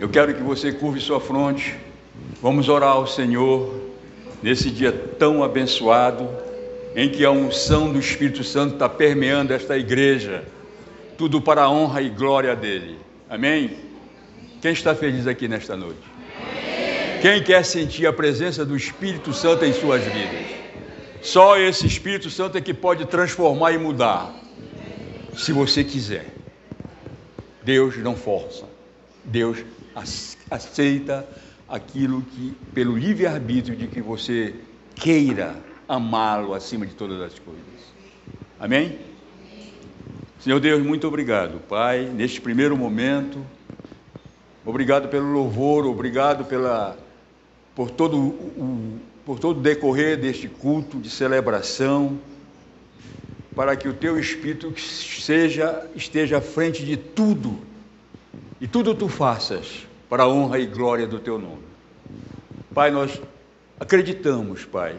Eu quero que você curve sua fronte. Vamos orar ao Senhor nesse dia tão abençoado, em que a unção do Espírito Santo está permeando esta igreja, tudo para a honra e glória dele. Amém? Quem está feliz aqui nesta noite? Quem quer sentir a presença do Espírito Santo em suas vidas? Só esse Espírito Santo é que pode transformar e mudar, se você quiser. Deus não força, Deus aceita aquilo que, pelo livre-arbítrio de que você queira amá-lo acima de todas as coisas. Amém? Senhor Deus, muito obrigado, Pai, neste primeiro momento. Obrigado pelo louvor, obrigado por todo o decorrer deste culto de celebração, para que o Teu Espírito esteja à frente de tudo, e tudo Tu faças para a honra e glória do Teu nome. Pai, nós acreditamos, Pai,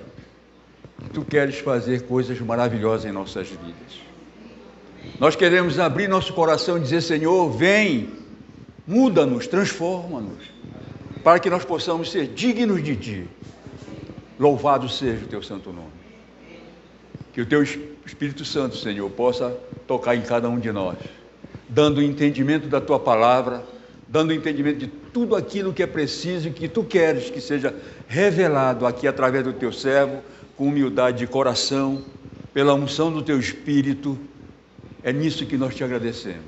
que Tu queres fazer coisas maravilhosas em nossas vidas. Nós queremos abrir nosso coração e dizer: Senhor, vem, muda-nos, transforma-nos, para que nós possamos ser dignos de Ti. Louvado seja o Teu santo nome. Que o Teu Espírito Santo, Senhor, possa tocar em cada um de nós, dando entendimento da Tua palavra, dando entendimento de tudo aquilo que é preciso e que Tu queres que seja revelado aqui através do Teu servo, com humildade de coração, pela unção do Teu Espírito. É nisso que nós Te agradecemos.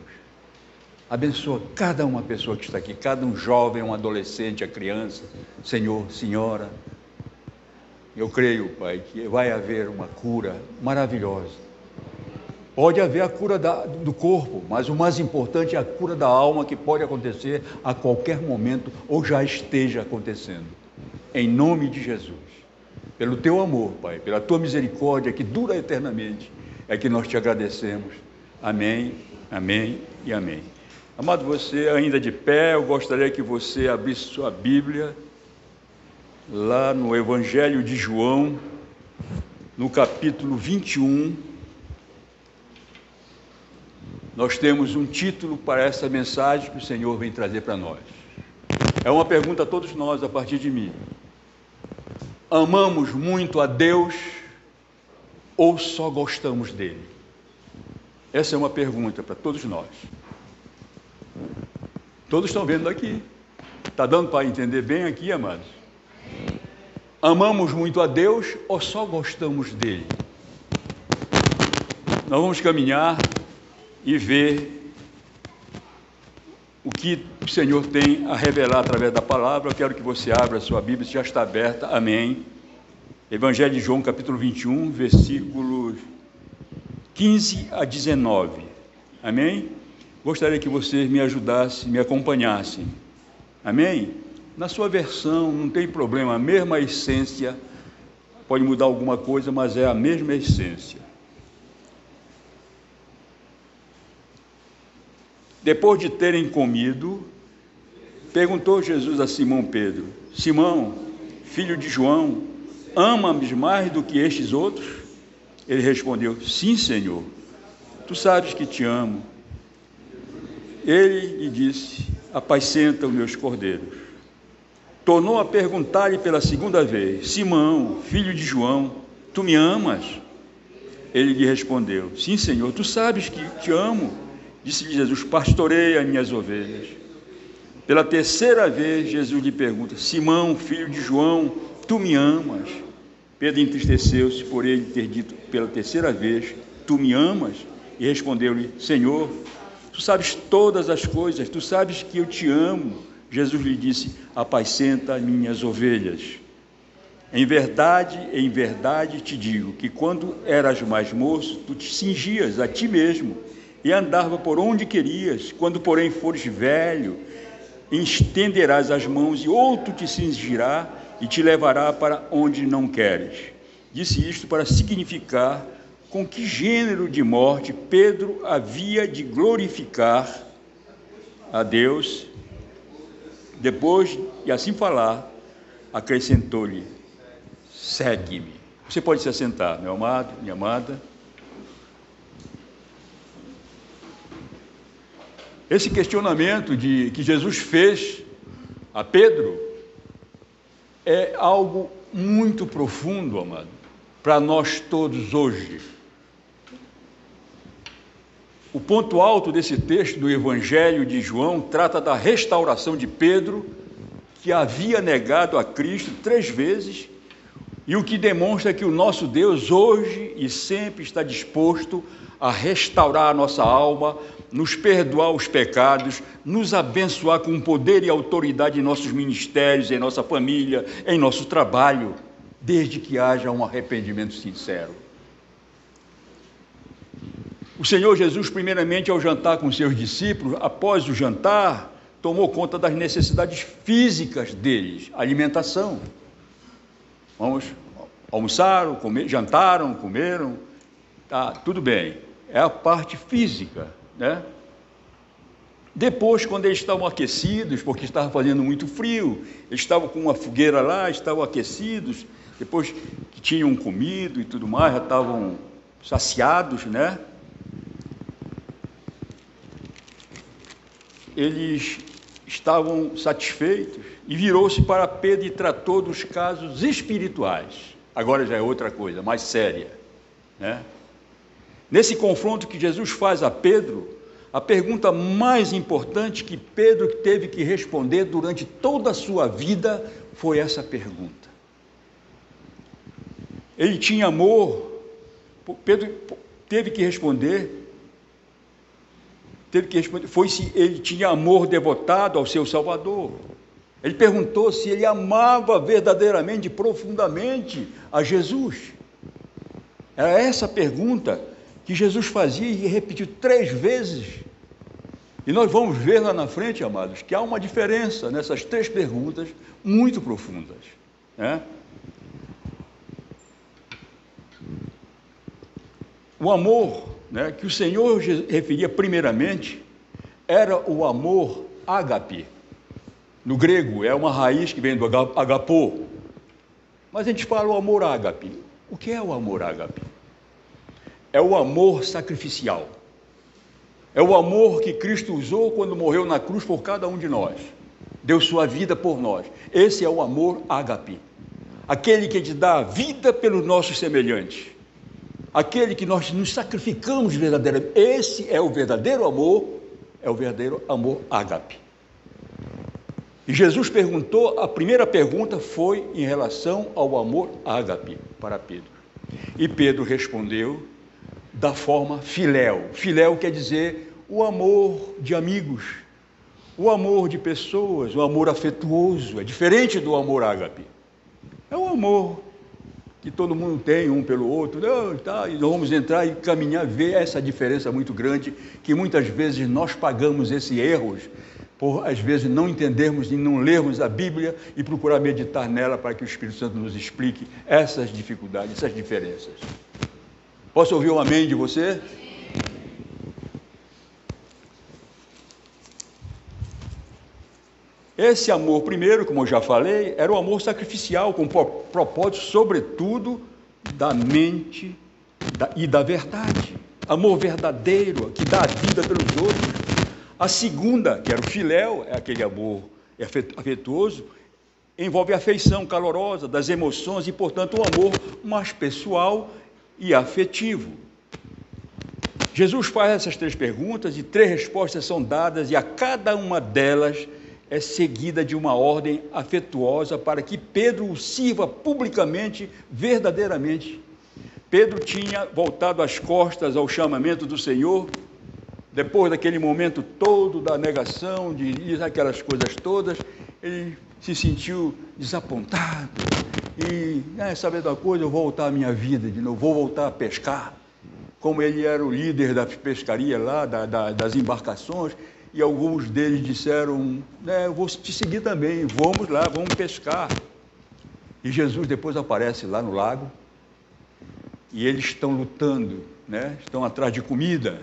Abençoa cada uma pessoa que está aqui, cada um jovem, um adolescente, a criança, Senhor, Senhora. Eu creio, Pai, que vai haver uma cura maravilhosa. Pode haver a cura do corpo, mas o mais importante é a cura da alma, que pode acontecer a qualquer momento ou já esteja acontecendo. Em nome de Jesus. Pelo Teu amor, Pai, pela Tua misericórdia que dura eternamente, é que nós Te agradecemos. Amém, amém e amém. Amado, você ainda de pé, eu gostaria que você abrisse sua Bíblia lá no Evangelho de João, no capítulo 21. Nós temos um título para essa mensagem que o Senhor vem trazer para nós. É uma pergunta a todos nós, a partir de mim. Amamos muito a Deus ou só gostamos dele? Essa é uma pergunta para todos nós. Todos estão vendo aqui. Está dando para entender bem aqui, amados? Amamos muito a Deus ou só gostamos dele? Nós vamos caminhar e ver o que o Senhor tem a revelar através da palavra. Eu quero que você abra a sua Bíblia, se já está aberta, amém. Evangelho de João, capítulo 21, versículos 15 a 19, amém? Gostaria que você me ajudasse, me acompanhasse, amém? Na sua versão, não tem problema, a mesma essência, pode mudar alguma coisa, mas é a mesma essência. Depois de terem comido, perguntou Jesus a Simão Pedro: Simão, filho de João, ama-me mais do que estes outros? Ele respondeu: sim, Senhor, Tu sabes que te amo. Ele lhe disse: apacenta os meus cordeiros. Tornou a perguntar-lhe pela segunda vez: Simão, filho de João, Tu me amas? Ele lhe respondeu: sim, Senhor, Tu sabes que te amo. Disse-lhe Jesus: pastoreia as minhas ovelhas. Pela terceira vez, Jesus lhe pergunta: Simão, filho de João, Tu me amas? Pedro entristeceu-se por ele ter dito pela terceira vez: Tu me amas? E respondeu-lhe: Senhor, Tu sabes todas as coisas, Tu sabes que eu te amo. Jesus lhe disse: apacenta as minhas ovelhas. Em verdade te digo que quando eras mais moço, tu te cingias a ti mesmo e andava por onde querias. Quando, porém, fores velho, estenderás as mãos e outro te cingirá e te levará para onde não queres. Disse isto para significar com que gênero de morte Pedro havia de glorificar a Deus. Depois de assim falar, acrescentou-lhe: segue-me. Você pode se assentar, meu amado, minha amada. Esse questionamento que Jesus fez a Pedro é algo muito profundo, amado, para nós todos hoje. O ponto alto desse texto do Evangelho de João trata da restauração de Pedro, que havia negado a Cristo 3 vezes, e o que demonstra que o nosso Deus hoje e sempre está disposto a restaurar a nossa alma, nos perdoar os pecados, nos abençoar com poder e autoridade em nossos ministérios, em nossa família, em nosso trabalho, desde que haja um arrependimento sincero. O Senhor Jesus, primeiramente, ao jantar com seus discípulos, após o jantar, tomou conta das necessidades físicas deles, alimentação. Almoçaram, jantaram, comeram, tá, tudo bem, é a parte física, né? Depois, quando eles estavam aquecidos, porque estava fazendo muito frio, eles estavam com uma fogueira lá, estavam aquecidos, depois que tinham comido e tudo mais, já estavam saciados, né? Eles estavam satisfeitos e virou-se para Pedro e tratou dos casos espirituais. Agora já é outra coisa, mais séria, né? Nesse confronto que Jesus faz a Pedro, a pergunta mais importante que Pedro teve que responder durante toda a sua vida foi essa pergunta. Ele tinha amor, Pedro teve que responder, foi se ele tinha amor devotado ao seu Salvador. Ele perguntou se ele amava verdadeiramente, profundamente a Jesus. Era essa pergunta que Jesus fazia e repetiu 3 vezes. E nós vamos ver lá na frente, amados, que há uma diferença nessas 3 perguntas muito profundas, né? O amor, né, que o Senhor referia primeiramente, era o amor ágape. No grego, é uma raiz que vem do agapô. Mas a gente fala o amor ágape. O que é o amor ágape? É o amor sacrificial. É o amor que Cristo usou quando morreu na cruz por cada um de nós. Deu sua vida por nós. Esse é o amor ágape. Aquele que te dá a vida pelos nossos semelhantes. Aquele que nós nos sacrificamos verdadeiramente. Esse é o verdadeiro amor, é o verdadeiro amor ágape. E Jesus perguntou, a primeira pergunta foi em relação ao amor ágape para Pedro. E Pedro respondeu da forma filéu. Filéu quer dizer o amor de amigos, o amor de pessoas, o amor afetuoso. É diferente do amor ágape. É o amor que todo mundo tem um pelo outro, e nós vamos entrar e caminhar, ver essa diferença muito grande, que muitas vezes nós pagamos esses erros, por às vezes não entendermos e não lermos a Bíblia e procurar meditar nela para que o Espírito Santo nos explique essas dificuldades, essas diferenças. Posso ouvir um amém de você? Esse amor, primeiro, como eu já falei, era o amor sacrificial, com propósito, sobretudo, da mente e da verdade. Amor verdadeiro, que dá a vida pelos outros. A segunda, que era o filéu, é aquele amor afetuoso, envolve a afeição calorosa das emoções e, portanto, um amor mais pessoal e afetivo. Jesus faz essas 3 perguntas e 3 respostas são dadas, e a cada uma delas é seguida de uma ordem afetuosa para que Pedro o sirva publicamente, verdadeiramente. Pedro tinha voltado as costas ao chamamento do Senhor, depois daquele momento todo da negação, de aquelas coisas todas, ele se sentiu desapontado e, sabe de uma coisa, eu vou voltar à minha vida de novo, vou voltar a pescar. Como ele era o líder da pescaria lá, das embarcações, e alguns deles disseram, eu vou te seguir também, vamos lá, vamos pescar. E Jesus depois aparece lá no lago, e eles estão lutando, estão atrás de comida,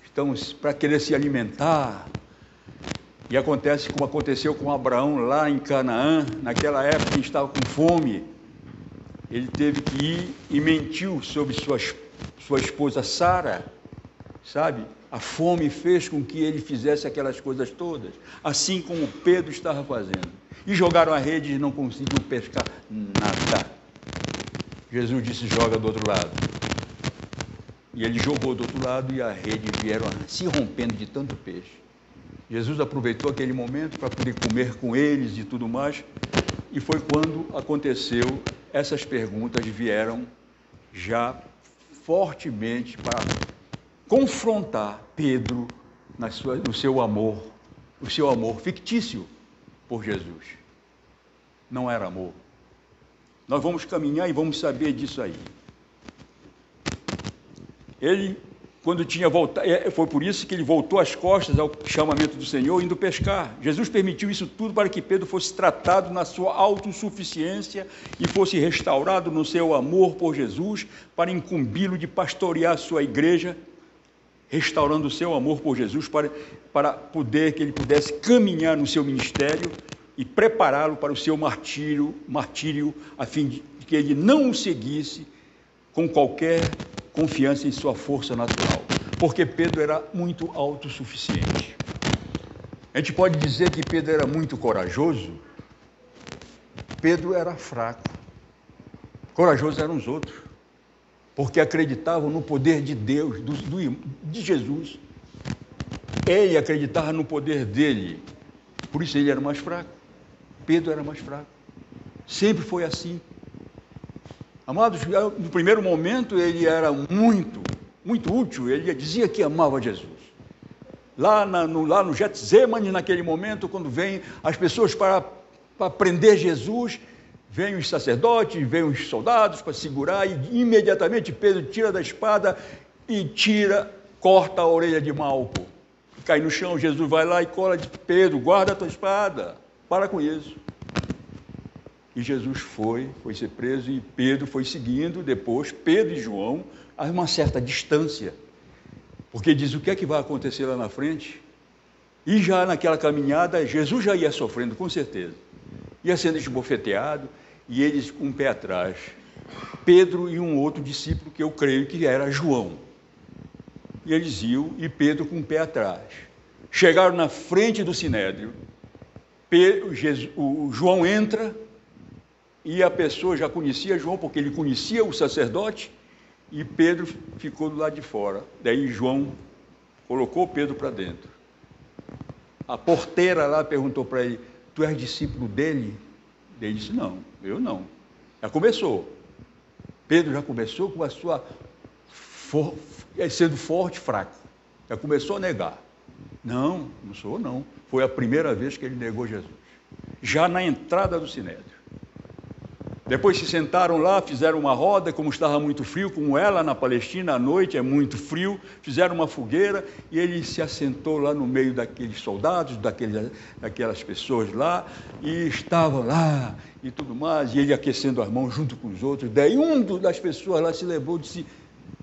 estão para querer se alimentar. E acontece como aconteceu com Abraão lá em Canaã, naquela época ele estava com fome, ele teve que ir e mentiu sobre sua esposa Sara, sabe? A fome fez com que ele fizesse aquelas coisas todas, assim como Pedro estava fazendo. E jogaram a rede e não conseguiam pescar nada. Jesus disse, joga do outro lado. E ele jogou do outro lado e a rede vieram se rompendo de tanto peixe. Jesus aproveitou aquele momento para poder comer com eles e tudo mais. E foi quando aconteceu, essas perguntas vieram já fortemente para confrontar Pedro no seu amor, o seu amor fictício por Jesus. Não era amor. Nós vamos caminhar e vamos saber disso aí. Ele, quando tinha voltado, foi por isso que ele voltou as costas ao chamamento do Senhor, indo pescar. Jesus permitiu isso tudo para que Pedro fosse tratado na sua autossuficiência e fosse restaurado no seu amor por Jesus, para incumbi-lo de pastorear a sua igreja, restaurando o seu amor por Jesus, para poder que ele pudesse caminhar no seu ministério e prepará-lo para o seu martírio, a fim de que ele não o seguisse com qualquer confiança em sua força natural, porque Pedro era muito autossuficiente. A gente pode dizer que Pedro era muito corajoso. Pedro era fraco. Corajosos eram os outros, porque acreditavam no poder de Deus, de Jesus. Ele acreditava no poder dele, por isso ele era mais fraco. Pedro era mais fraco. Sempre foi assim. Amados, no primeiro momento ele era muito útil, ele dizia que amava Jesus. Lá no Getsemane, naquele momento, quando vêm as pessoas para prender Jesus, vêm os sacerdotes, vêm os soldados para segurar, e imediatamente Pedro tira da espada e corta a orelha de Malco. Cai no chão, Jesus vai lá e cola de Pedro, guarda a tua espada, para com isso. E Jesus foi ser preso e Pedro foi seguindo depois, Pedro e João, a uma certa distância. Porque diz o que é que vai acontecer lá na frente. E já naquela caminhada, Jesus já ia sofrendo, com certeza. Ia sendo esbofeteado e eles com um pé atrás. Pedro e um outro discípulo que eu creio que era João. E eles iam e Pedro com um pé atrás. Chegaram na frente do Sinédrio. O João entra. E a pessoa já conhecia João, porque ele conhecia o sacerdote, e Pedro ficou do lado de fora. Daí João colocou Pedro para dentro. A porteira lá perguntou para ele, tu és discípulo dele? Ele disse, não, eu não. Já começou. Pedro já começou com a sua sendo forte, fraco. Já começou a negar. Não sou não. Foi a primeira vez que ele negou Jesus. Já na entrada do Sinédrio. Depois se sentaram lá, fizeram uma roda, como estava muito frio, como é lá na Palestina, à noite é muito frio, fizeram uma fogueira e ele se assentou lá no meio daqueles soldados, daquelas pessoas lá, e estava lá e tudo mais, e ele aquecendo as mãos junto com os outros. Daí das pessoas lá se lembrou e disse,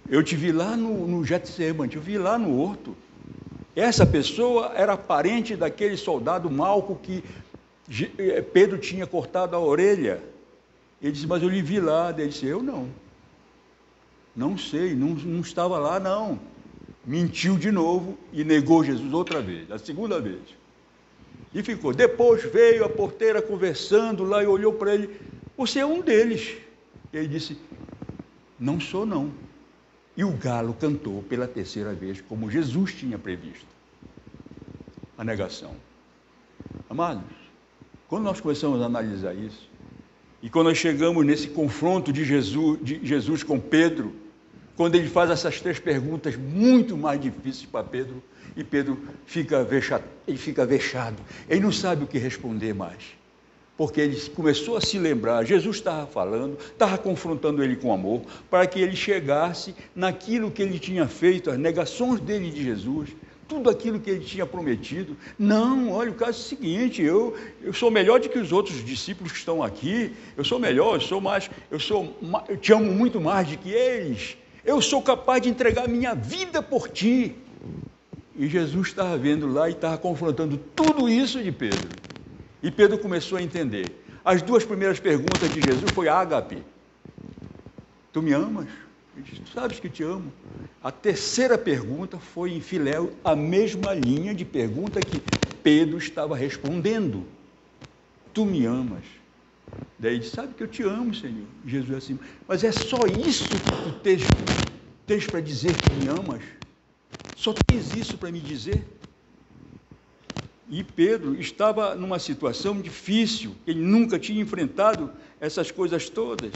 eu te vi lá no Getsemane, te vi lá no horto. Essa pessoa era parente daquele soldado Malco que Pedro tinha cortado a orelha. Ele disse, mas eu lhe vi lá. Ele disse, eu não sei, não estava lá não. Mentiu de novo e negou Jesus outra vez, a segunda vez. E ficou. Depois veio a porteira conversando lá e olhou para ele, você é um deles. Ele disse, não sou não. E o galo cantou pela terceira vez, como Jesus tinha previsto. A negação. Amados, quando nós começamos a analisar isso, e quando nós chegamos nesse confronto de Jesus com Pedro, quando ele faz essas três perguntas muito mais difíceis para Pedro, e Pedro fica vexado, ele não sabe o que responder mais, porque ele começou a se lembrar, Jesus estava falando, estava confrontando ele com amor, para que ele chegasse naquilo que ele tinha feito, as negações dele de Jesus, tudo aquilo que ele tinha prometido. Não, olha, o caso é o seguinte, eu sou melhor do que os outros discípulos que estão aqui, eu sou melhor, eu te amo muito mais do que eles, eu sou capaz de entregar minha vida por ti. E Jesus estava vendo lá e estava confrontando tudo isso de Pedro. E Pedro começou a entender. As duas primeiras perguntas de Jesus foi ágape. Tu me amas? Ele disse, tu sabes que te amo? A terceira pergunta foi em filéu, a mesma linha de pergunta que Pedro estava respondendo. Tu me amas? Daí ele disse, sabe que eu te amo, Senhor. Jesus assim, mas é só isso que tu tens para dizer que me amas? Só tens isso para me dizer? E Pedro estava numa situação difícil, ele nunca tinha enfrentado essas coisas todas.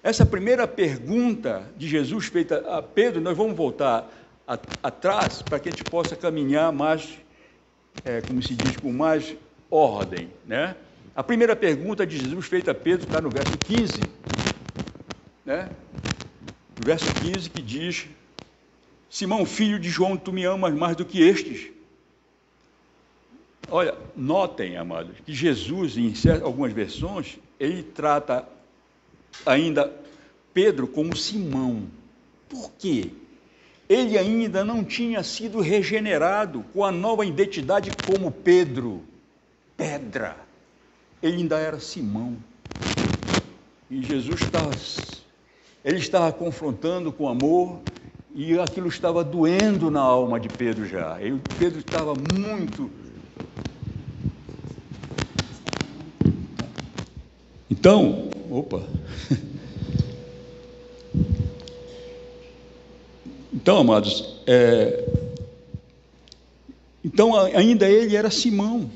Essa primeira pergunta de Jesus feita a Pedro, nós vamos voltar atrás para que a gente possa caminhar mais, como se diz, com mais ordem, né? A primeira pergunta de Jesus feita a Pedro está no verso 15, né? No verso 15 que diz, Simão, filho de João, tu me amas mais do que estes? Olha, notem, amados, que Jesus, em algumas versões, ele trata ainda Pedro como Simão. Por quê? Ele ainda não tinha sido regenerado com a nova identidade como Pedro, pedra. Ele ainda era Simão. E Jesus estava confrontando com amor, e aquilo estava doendo na alma de Pedro já. E Pedro estava muito... Então, amados, então ainda ele era Simão.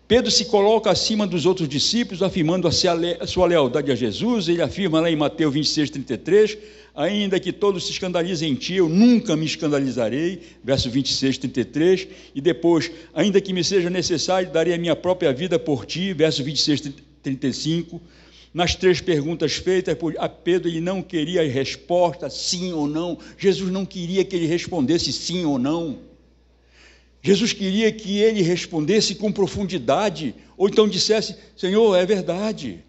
Pedro se coloca acima dos outros discípulos, afirmando a sua lealdade a Jesus. Ele afirma lá em Mateus 26, 33, ainda que todos se escandalizem em ti, eu nunca me escandalizarei, verso 26, 33, e depois, ainda que me seja necessário, darei a minha própria vida por ti, verso 26, 35, nas três perguntas feitas a Pedro, ele não queria a resposta sim ou não. Jesus não queria que ele respondesse sim ou não. Jesus queria que ele respondesse com profundidade, ou então dissesse, Senhor, é verdade,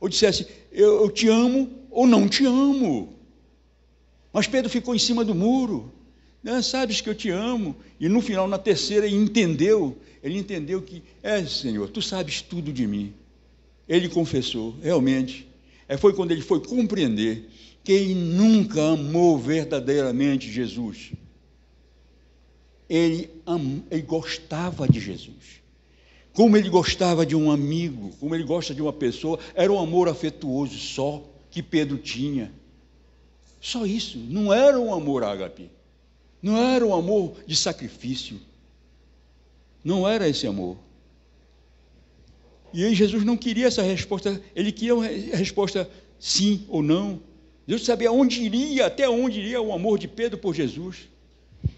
ou dissesse, eu te amo ou não te amo. Mas Pedro ficou em cima do muro, né? Sabes que eu te amo, e no final, na terceira, ele entendeu que, Senhor, tu sabes tudo de mim. Ele confessou, realmente, foi quando ele foi compreender que ele nunca amou verdadeiramente Jesus. Ele gostava de Jesus, como ele gostava de um amigo, como ele gosta de uma pessoa, era um amor afetuoso só que Pedro tinha, só isso, não era um amor ágape, não era um amor de sacrifício, não era esse amor. E aí Jesus não queria essa resposta, ele queria uma resposta sim ou não. Deus sabia até onde iria o amor de Pedro por Jesus.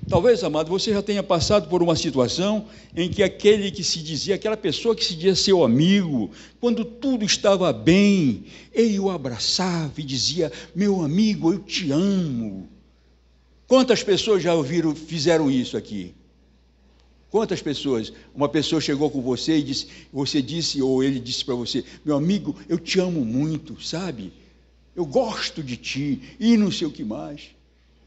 Talvez, amado, você já tenha passado por uma situação em que aquela pessoa que se dizia seu amigo, quando tudo estava bem, ele o abraçava e dizia, meu amigo, eu te amo. Quantas pessoas já fizeram isso aqui? Quantas pessoas? Uma pessoa chegou com você e você disse, ou ele disse para você, meu amigo, eu te amo muito, sabe? Eu gosto de ti, e não sei o que mais.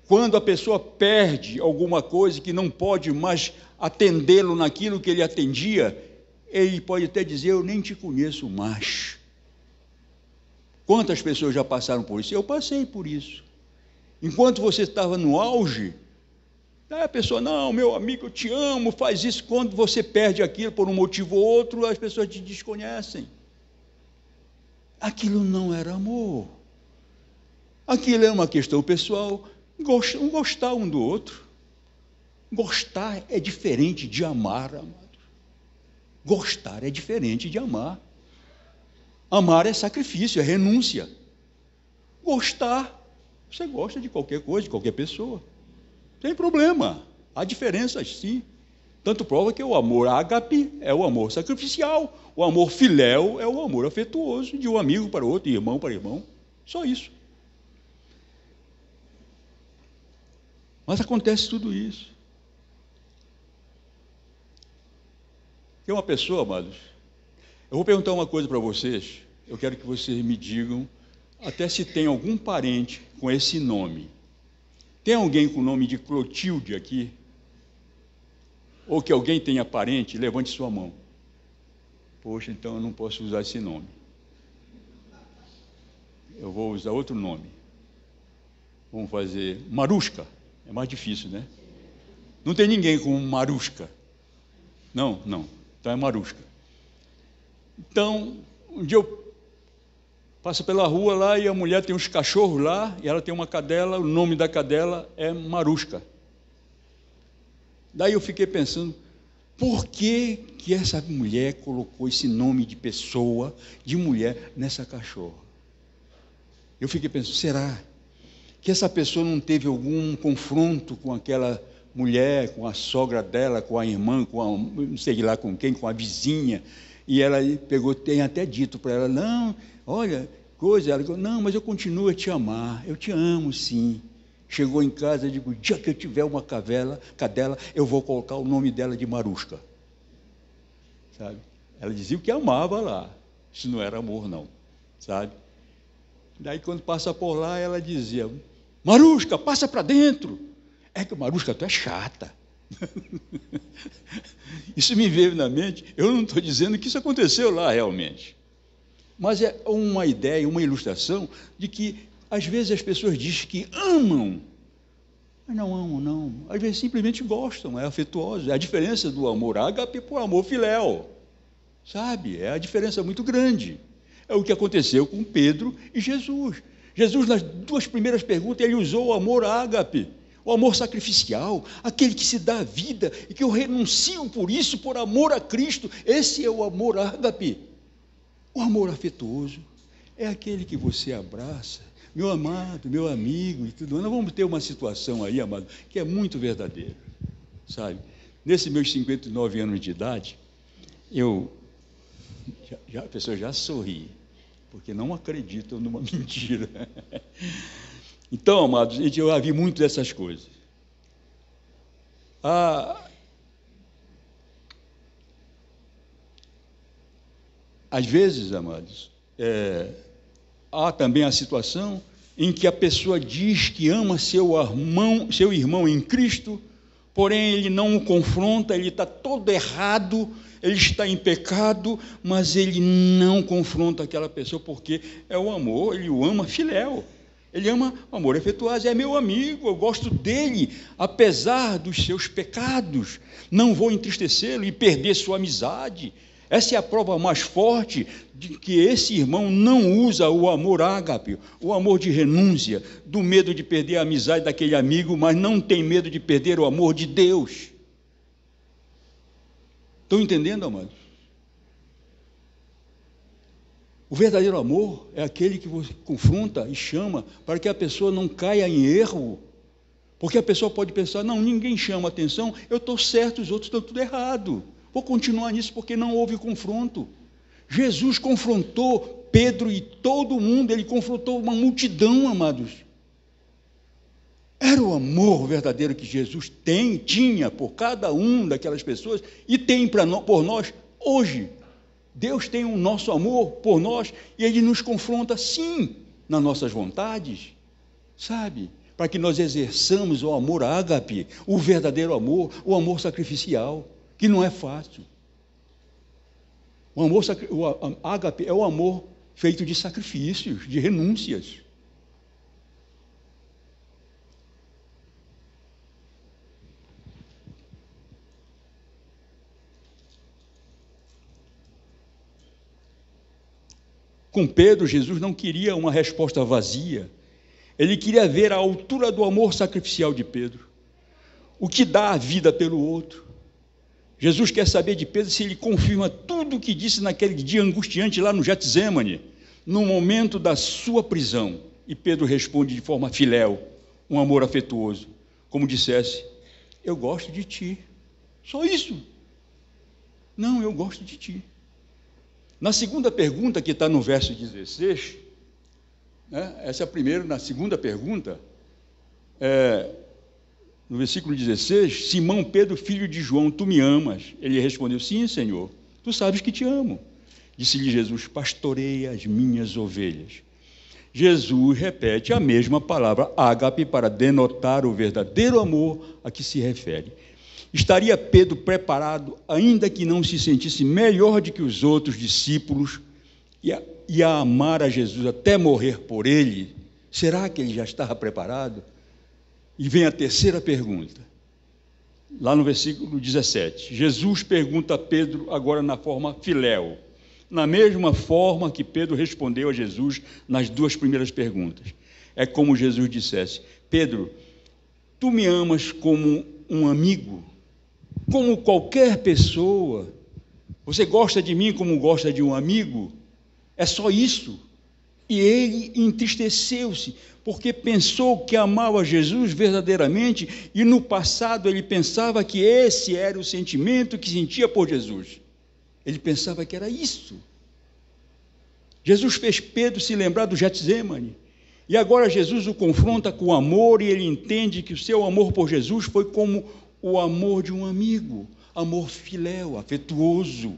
Quando a pessoa perde alguma coisa que não pode mais atendê-lo naquilo que ele atendia, ele pode até dizer, eu nem te conheço mais. Quantas pessoas já passaram por isso? Eu passei por isso. Enquanto você estava no auge, a pessoa, não, meu amigo, eu te amo, faz isso. Quando você perde aquilo por um motivo ou outro, as pessoas te desconhecem. Aquilo não era amor. Aquilo é uma questão pessoal, gostar um do outro. Gostar é diferente de amar, amado. Gostar é diferente de amar. Amar é sacrifício, é renúncia. Gostar, você gosta de qualquer coisa, de qualquer pessoa. Tem problema, há diferenças sim. Tanto prova que o amor ágape é o amor sacrificial, o amor filéu é o amor afetuoso, de um amigo para outro, de irmão para irmão, só isso. Mas acontece tudo isso. Tem uma pessoa, amados, eu vou perguntar uma coisa para vocês, eu quero que vocês me digam, até se tem algum parente com esse nome. Tem alguém com o nome de Clotilde aqui? Ou que alguém tenha parente? Levante sua mão. Poxa, então eu não posso usar esse nome. Eu vou usar outro nome. Vamos fazer Maruska. É mais difícil, né? Não tem ninguém com Maruska. Não. Então é Maruska. Então, um dia eu passo pela rua lá e a mulher tem uns cachorros lá, e ela tem uma cadela, o nome da cadela é Maruska. Daí eu fiquei pensando, por que essa mulher colocou esse nome de pessoa, de mulher, nessa cachorra? Eu fiquei pensando, será que essa pessoa não teve algum confronto com aquela mulher, com a sogra dela, com a irmã, não sei lá com quem, com a vizinha, e ela pegou, tem até dito para ela, não, olha, ela falou, não, mas eu continuo a te amar, eu te amo sim. Chegou em casa e digo, dia que eu tiver uma cadela, eu vou colocar o nome dela de Maruska. Sabe? Ela dizia que amava lá, isso não era amor não, sabe? Daí quando passa por lá, ela dizia, Maruska, passa para dentro. É que Maruska, tu é chata. Isso me veio na mente, eu não estou dizendo que isso aconteceu lá realmente. Mas é uma ideia, uma ilustração de que, às vezes, as pessoas dizem que amam, mas não amam, não. Às vezes, simplesmente gostam, é afetuoso. É a diferença do amor ágape para o amor filéu. Sabe? É a diferença muito grande. É o que aconteceu com Pedro e Jesus. Jesus, nas duas primeiras perguntas, ele usou o amor ágape, o amor sacrificial, aquele que se dá a vida e que eu renuncio por isso, por amor a Cristo. Esse é o amor ágape. O amor afetuoso é aquele que você abraça, meu amado, meu amigo e tudo. Nós vamos ter uma situação aí, amado, que é muito verdadeira, sabe? Nesses meus 59 anos de idade, a pessoa já sorri, porque não acreditam numa mentira. Então, amados, eu já vi muito dessas coisas. Às vezes, amados, há também a situação em que a pessoa diz que ama seu irmão em Cristo, porém ele não o confronta, ele está todo errado, ele está em pecado, mas ele não confronta aquela pessoa, porque é o amor, ele o ama filéu, ele ama o amor afetuoso, é meu amigo, eu gosto dele, apesar dos seus pecados, não vou entristecê-lo e perder sua amizade. Essa é a prova mais forte de que esse irmão não usa o amor ágape, o amor de renúncia, do medo de perder a amizade daquele amigo, mas não tem medo de perder o amor de Deus. Estão entendendo, amados? O verdadeiro amor é aquele que você confronta e chama para que a pessoa não caia em erro, porque a pessoa pode pensar, não, ninguém chama atenção, eu estou certo, os outros estão tudo errado. Vou continuar nisso porque não houve confronto. Jesus confrontou Pedro e todo mundo, ele confrontou uma multidão, amados. Era o amor verdadeiro que Jesus tinha por cada um daquelas pessoas e tem por nós hoje. Deus tem o nosso amor por nós e Ele nos confronta, sim, nas nossas vontades, sabe? Para que nós exerçamos o amor ágape, o verdadeiro amor, o amor sacrificial, que não é fácil. O ágape é o amor feito de sacrifícios, de renúncias. Com Pedro, Jesus não queria uma resposta vazia. Ele queria ver a altura do amor sacrificial de Pedro, o que dá a vida pelo outro. Jesus quer saber de Pedro se ele confirma tudo o que disse naquele dia angustiante lá no Getsêmani, no momento da sua prisão. E Pedro responde de forma filéu, um amor afetuoso, como dissesse, eu gosto de ti. Só isso. Não, eu gosto de ti. Na segunda pergunta, que está no verso 16, né, essa é a primeira, na segunda pergunta, no versículo 16, Simão Pedro, filho de João, tu me amas? Ele respondeu, sim, Senhor, tu sabes que te amo. Disse-lhe Jesus, pastoreia as minhas ovelhas. Jesus repete a mesma palavra, ágape, para denotar o verdadeiro amor a que se refere. Estaria Pedro preparado, ainda que não se sentisse melhor do que os outros discípulos, e a amar a Jesus até morrer por ele, Será que ele já estava preparado? E vem a terceira pergunta, lá no versículo 17. Jesus pergunta a Pedro, agora na forma filéu, na mesma forma que Pedro respondeu a Jesus nas duas primeiras perguntas. É como Jesus dissesse: Pedro, tu me amas como um amigo, como qualquer pessoa. Você gosta de mim como gosta de um amigo? É só isso. E ele entristeceu-se, porque pensou que amava Jesus verdadeiramente, e no passado ele pensava que esse era o sentimento que sentia por Jesus. Ele pensava que era isso. Jesus fez Pedro se lembrar do Getsêmani, e agora Jesus o confronta com amor, e ele entende que o seu amor por Jesus foi como o amor de um amigo, amor filéu, afetuoso,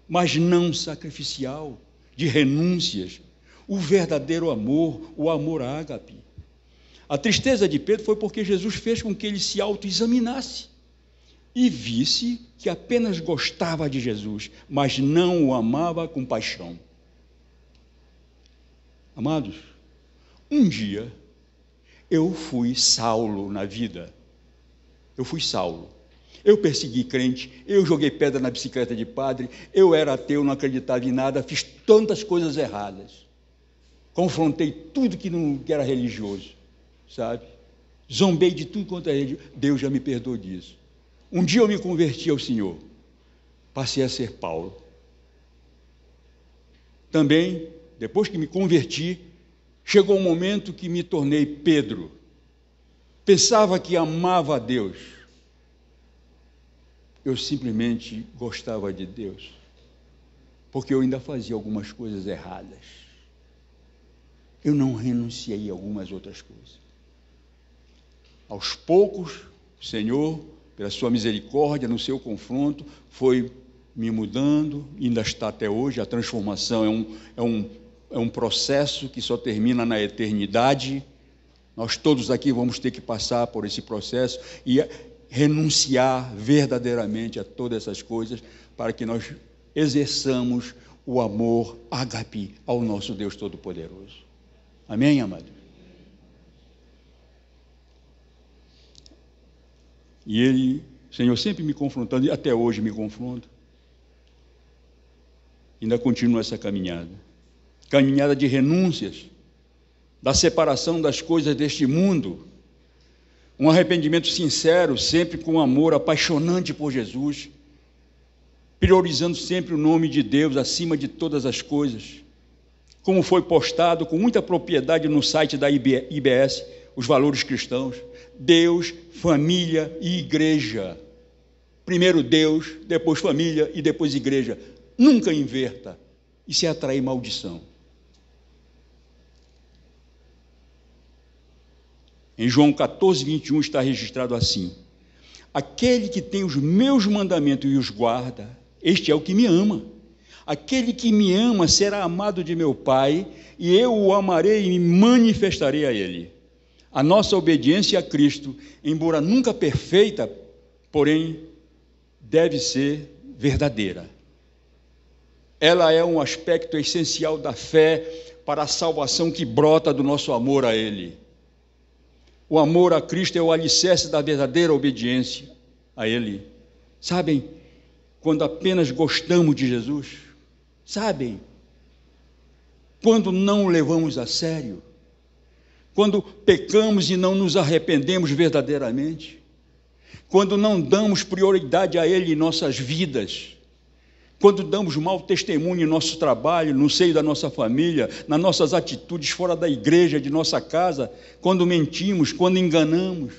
mas não sacrificial, de renúncias. O verdadeiro amor, o amor ágape. A tristeza de Pedro foi porque Jesus fez com que ele se autoexaminasse e visse que apenas gostava de Jesus, mas não o amava com paixão. Amados, um dia eu fui Saulo na vida. Eu fui Saulo. Eu persegui crente, eu joguei pedra na bicicleta de padre, eu era ateu, não acreditava em nada, fiz tantas coisas erradas. Confrontei tudo que não era religioso, sabe? Zombei de tudo quanto é religioso. Deus já me perdoou disso. Um dia eu me converti ao Senhor. Passei a ser Paulo. Também, depois que me converti, chegou um momento que me tornei Pedro. Pensava que amava a Deus. Eu simplesmente gostava de Deus, porque eu ainda fazia algumas coisas erradas. Eu não renunciei a algumas outras coisas. Aos poucos, o Senhor, pela sua misericórdia, no seu confronto, foi me mudando, ainda está até hoje. A transformação é um processo que só termina na eternidade. Nós todos aqui vamos ter que passar por esse processo e renunciar verdadeiramente a todas essas coisas, para que nós exerçamos o amor ágape ao nosso Deus Todo-Poderoso. Amém, amado? E ele, Senhor, sempre me confrontando, e até hoje me confronta. Ainda continua essa caminhada de renúncias, da separação das coisas deste mundo, um arrependimento sincero, sempre com amor apaixonante por Jesus, priorizando sempre o nome de Deus acima de todas as coisas. Como foi postado com muita propriedade no site da IBS, os valores cristãos: Deus, família e igreja. Primeiro Deus, depois família e depois igreja. Nunca inverta, isso é atrair maldição. Em João 14, 21 está registrado assim: aquele que tem os meus mandamentos e os guarda, este é o que me ama. Aquele que me ama será amado de meu Pai, e eu o amarei e me manifestarei a ele. A nossa obediência a Cristo, embora nunca perfeita, porém deve ser verdadeira. Ela é um aspecto essencial da fé para a salvação que brota do nosso amor a Ele. O amor a Cristo é o alicerce da verdadeira obediência a Ele. Sabem, quando apenas gostamos de Jesus, sabem, quando não o levamos a sério, quando pecamos e não nos arrependemos verdadeiramente, quando não damos prioridade a Ele em nossas vidas, quando damos mau testemunho em nosso trabalho, no seio da nossa família, nas nossas atitudes fora da igreja, de nossa casa, quando mentimos, quando enganamos,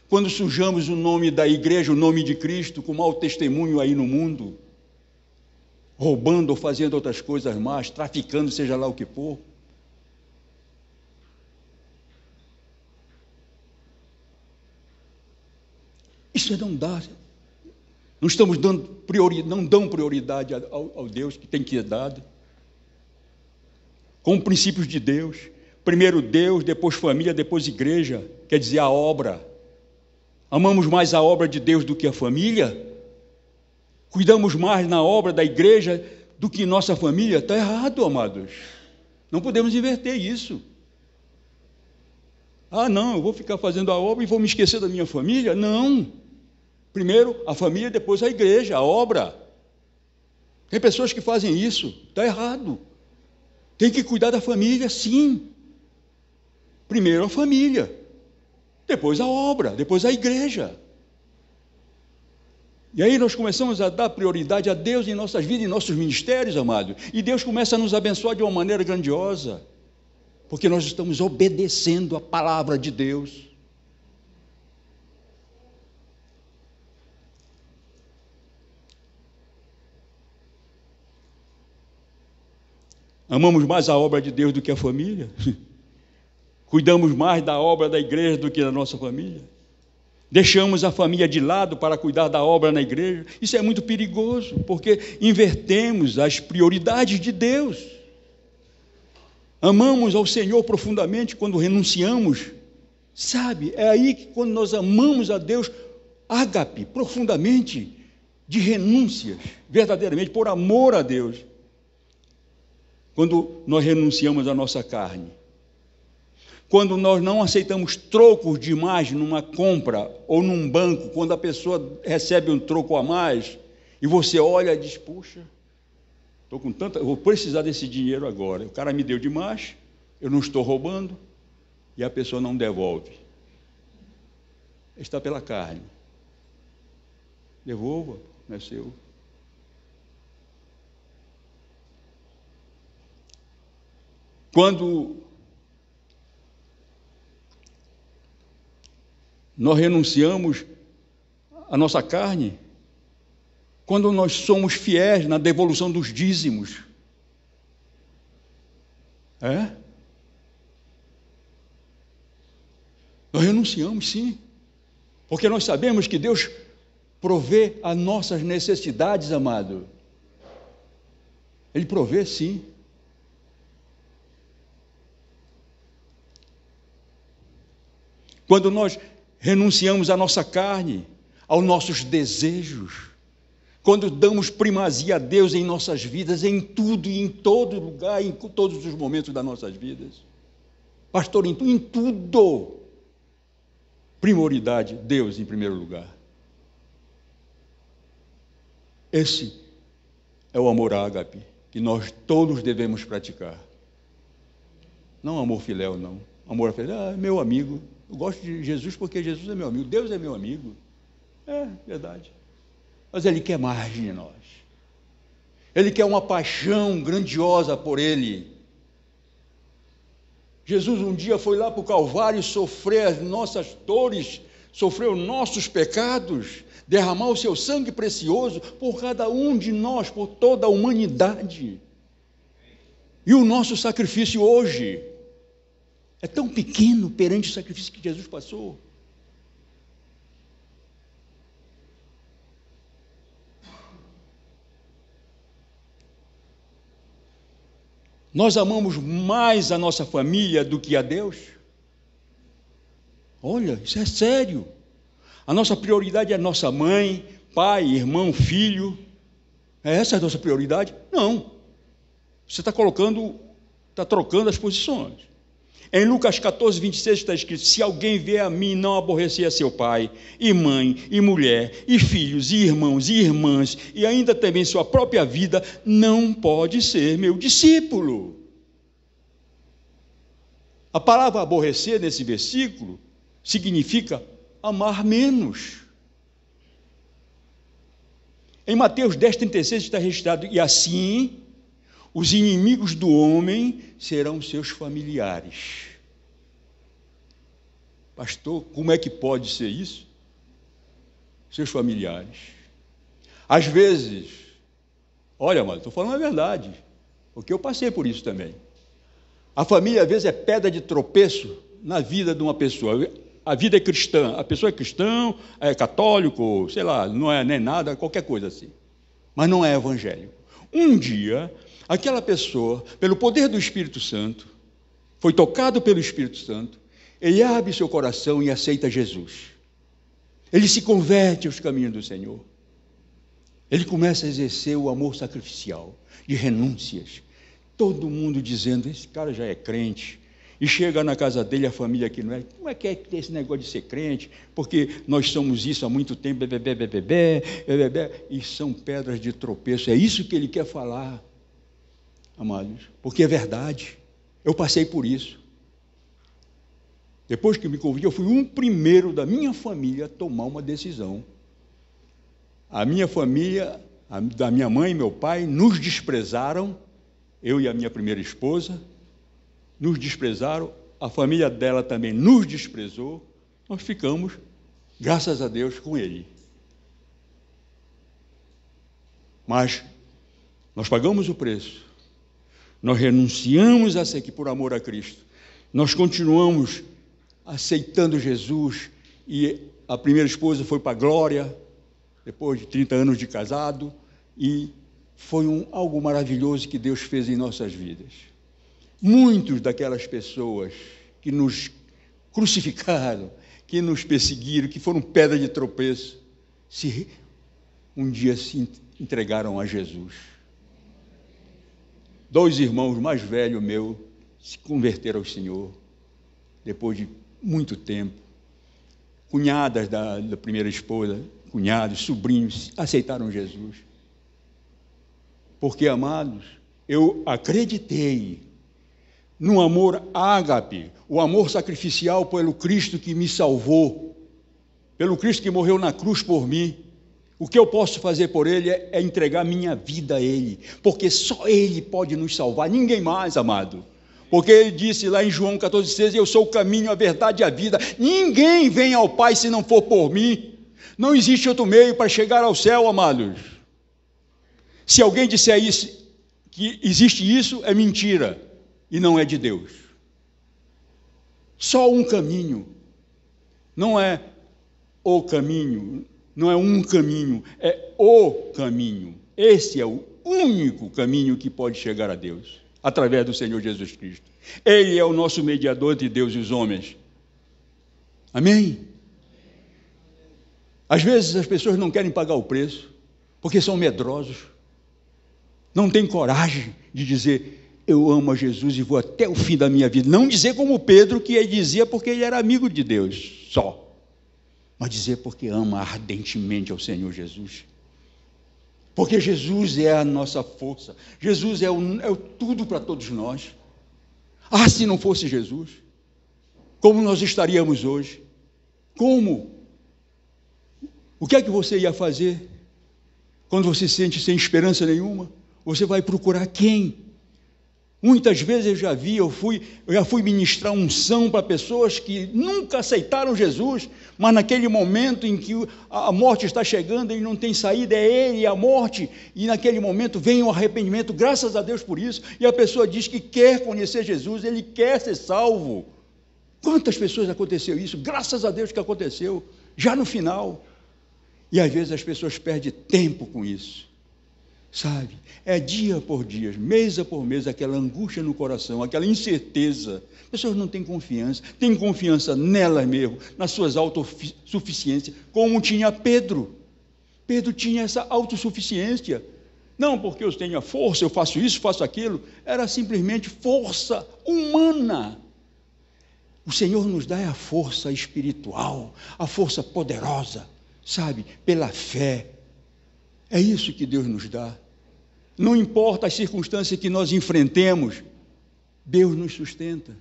quando sujamos o nome da igreja, o nome de Cristo, com mau testemunho aí no mundo, roubando ou fazendo outras coisas más, traficando, seja lá o que for. Isso é não dar. Não estamos dando prioridade, não dão prioridade ao Deus que tem que ser dado. Com princípios de Deus. Primeiro Deus, depois família, depois igreja. Quer dizer, a obra. Amamos mais a obra de Deus do que a família? Cuidamos mais na obra da igreja do que nossa família? Está errado, amados. Não podemos inverter isso. Ah, não, eu vou ficar fazendo a obra e vou me esquecer da minha família? Não. Primeiro a família, depois a igreja, a obra. Tem pessoas que fazem isso, está errado. Tem que cuidar da família, sim. Primeiro a família, depois a obra, depois a igreja. E aí nós começamos a dar prioridade a Deus em nossas vidas, em nossos ministérios, amado. E Deus começa a nos abençoar de uma maneira grandiosa, porque nós estamos obedecendo a palavra de Deus. Amamos mais a obra de Deus do que a família? Cuidamos mais da obra da igreja do que da nossa família? Deixamos a família de lado para cuidar da obra na igreja? Isso é muito perigoso, porque invertemos as prioridades de Deus. Amamos ao Senhor profundamente quando renunciamos. Sabe, é aí que quando nós amamos a Deus, ágape, profundamente, de renúncias, verdadeiramente, por amor a Deus. Quando nós renunciamos à nossa carne, quando nós não aceitamos trocos demais numa compra ou num banco, quando a pessoa recebe um troco a mais, e você olha e diz, puxa, eu vou precisar desse dinheiro agora, o cara me deu demais, eu não estou roubando, e a pessoa não devolve. Está pela carne. Devolva, não é seu. Quando nós renunciamos à nossa carne, quando nós somos fiéis na devolução dos dízimos, nós renunciamos, sim, porque nós sabemos que Deus provê as nossas necessidades, amado. Ele provê, sim. Quando nós renunciamos à nossa carne, aos nossos desejos, quando damos primazia a Deus em nossas vidas, em tudo e em todo lugar, em todos os momentos das nossas vidas. Pastor, em tudo, prioridade, Deus em primeiro lugar. Esse é o amor ágape, que nós todos devemos praticar. Não amor filéu, não. Amor filéu, meu amigo. Eu gosto de Jesus porque Jesus é meu amigo, Deus é meu amigo. É verdade. Mas Ele quer mais de nós. Ele quer uma paixão grandiosa por Ele. Jesus um dia foi lá para o Calvário sofrer as nossas dores, sofreu nossos pecados, derramar o seu sangue precioso por cada um de nós, por toda a humanidade. E o nosso sacrifício hoje é tão pequeno perante o sacrifício que Jesus passou. Nós amamos mais a nossa família do que a Deus? Olha, isso é sério. A nossa prioridade é a nossa mãe, pai, irmão, filho. É essa a nossa prioridade? Não. Você está trocando as posições. Em Lucas 14, 26 está escrito, se alguém vier a mim e não aborrecer a seu pai, e mãe, e mulher, e filhos, e irmãos, e irmãs, e ainda também sua própria vida, não pode ser meu discípulo. A palavra aborrecer nesse versículo significa amar menos. Em Mateus 10, 36 está registrado, e assim os inimigos do homem serão seus familiares. Pastor, como é que pode ser isso? Seus familiares. Às vezes, olha, mano, estou falando a verdade, porque eu passei por isso também. A família, às vezes, é pedra de tropeço na vida de uma pessoa. A vida é cristã, a pessoa é cristã, é católico, sei lá, não é nem nada, qualquer coisa assim. Mas não é evangélico. Um dia, aquela pessoa, pelo poder do Espírito Santo, foi tocado pelo Espírito Santo, ele abre seu coração e aceita Jesus. Ele se converte aos caminhos do Senhor. Ele começa a exercer o amor sacrificial, de renúncias. Todo mundo dizendo, esse cara já é crente, E chega na casa dele, a família que não é. Como é que esse negócio de ser crente? Porque nós somos isso há muito tempo, e são pedras de tropeço. É isso que ele quer falar, amados, porque é verdade. Eu passei por isso. Depois que me convidei, eu fui um primeiro da minha família a tomar uma decisão. A minha família, da minha mãe e meu pai, nos desprezaram, eu e a minha primeira esposa, nos desprezaram, a família dela também nos desprezou, nós ficamos, graças a Deus, com ele. Mas nós pagamos o preço, nós renunciamos a ser aqui por amor a Cristo, nós continuamos aceitando Jesus, e a primeira esposa foi para a glória, depois de 30 anos de casado, e foi algo maravilhoso que Deus fez em nossas vidas. Muitos daquelas pessoas que nos crucificaram, que nos perseguiram, que foram pedra de tropeço, um dia se entregaram a Jesus. 2 irmãos mais velhos meus se converteram ao Senhor, depois de muito tempo. Cunhadas da primeira esposa, cunhados, sobrinhos, aceitaram Jesus. Porque, amados, eu acreditei no amor ágape, o amor sacrificial pelo Cristo que me salvou, pelo Cristo que morreu na cruz por mim. O que eu posso fazer por Ele é entregar minha vida a Ele, porque só Ele pode nos salvar, ninguém mais, amado. Porque Ele disse lá em João 14,6, eu sou o caminho, a verdade e a vida. Ninguém vem ao Pai se não for por mim. Não existe outro meio para chegar ao céu, amados. Se alguém disser isso, que existe isso, é mentira. E não é de Deus. Só um caminho. Não é o caminho, não é um caminho, é o caminho. Esse é o único caminho que pode chegar a Deus, através do Senhor Jesus Cristo. Ele é o nosso mediador entre Deus e os homens. Amém? Às vezes as pessoas não querem pagar o preço, porque são medrosos. Não têm coragem de dizer, eu amo a Jesus e vou até o fim da minha vida. Não dizer como Pedro, que ele dizia porque ele era amigo de Deus, só. Mas dizer porque ama ardentemente ao Senhor Jesus. Porque Jesus é a nossa força. Jesus é o tudo para todos nós. Ah, se não fosse Jesus, como nós estaríamos hoje? Como? O que é que você ia fazer quando você se sente sem esperança nenhuma? Você vai procurar quem? Muitas vezes eu já fui ministrar unção para pessoas que nunca aceitaram Jesus, mas naquele momento em que a morte está chegando, ele não tem saída, é ele, a morte, e naquele momento vem o arrependimento, graças a Deus por isso, e a pessoa diz que quer conhecer Jesus, ele quer ser salvo. Quantas pessoas aconteceu isso? Graças a Deus que aconteceu, já no final. E às vezes as pessoas perdem tempo com isso. Sabe, é dia por dia, mês por mês, aquela angústia no coração, aquela incerteza. As pessoas não têm confiança nelas mesmo, nas suas autossuficiências, como tinha Pedro. Pedro tinha essa autossuficiência. Não porque eu tenho a força, eu faço isso, faço aquilo. Era simplesmente força humana. O Senhor nos dá a força espiritual, a força poderosa, sabe, pela fé. É isso que Deus nos dá. Não importa as circunstâncias que nós enfrentemos, Deus nos sustenta.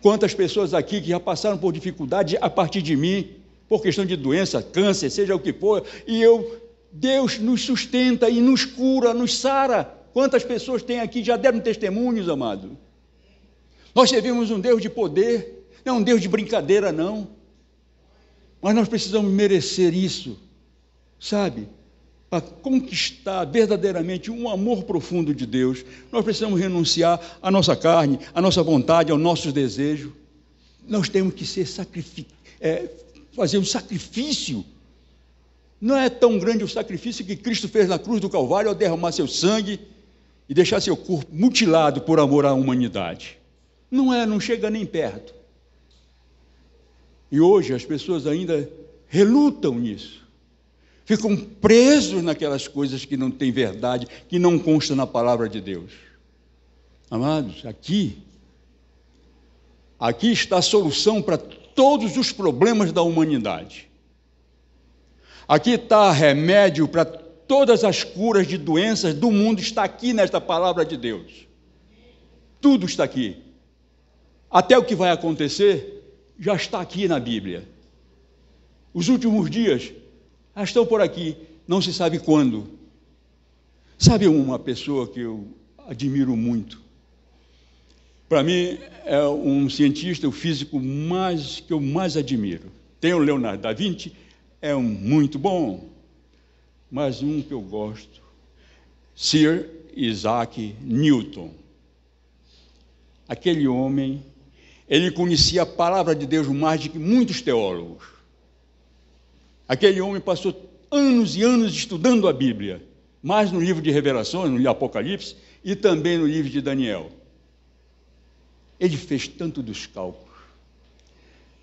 Quantas pessoas aqui que já passaram por dificuldade a partir de mim, por questão de doença, câncer, seja o que for, Deus nos sustenta e nos cura, nos sara. Quantas pessoas tem aqui, já deram testemunhos, amado? Nós servimos um Deus de poder, não é um Deus de brincadeira, não. Mas nós precisamos merecer isso, sabe? Para conquistar verdadeiramente um amor profundo de Deus, nós precisamos renunciar à nossa carne, à nossa vontade, aos nossos desejos. Nós temos que fazer um sacrifício. Não é tão grande o sacrifício que Cristo fez na cruz do Calvário ao derramar seu sangue e deixar seu corpo mutilado por amor à humanidade. Não chega nem perto. E hoje as pessoas ainda relutam nisso. Ficam presos naquelas coisas que não têm verdade, que não constam na palavra de Deus. Amados, aqui, Aqui está a solução para todos os problemas da humanidade. Aqui está remédio para todas as curas de doenças do mundo, está aqui nesta palavra de Deus. Tudo está aqui. Até o que vai acontecer já está aqui na Bíblia. Os últimos dias já estão por aqui, não se sabe quando. Sabe uma pessoa que eu admiro muito? Para mim, é um cientista, o físico que eu mais admiro. Tem o Leonardo da Vinci, é um muito bom, mas um que eu gosto, Sir Isaac Newton. Aquele homem, ele conhecia a palavra de Deus mais do que muitos teólogos. Aquele homem passou anos e anos estudando a Bíblia, mais no livro de Revelações, no Apocalipse, e também no livro de Daniel. Ele fez tanto dos cálculos,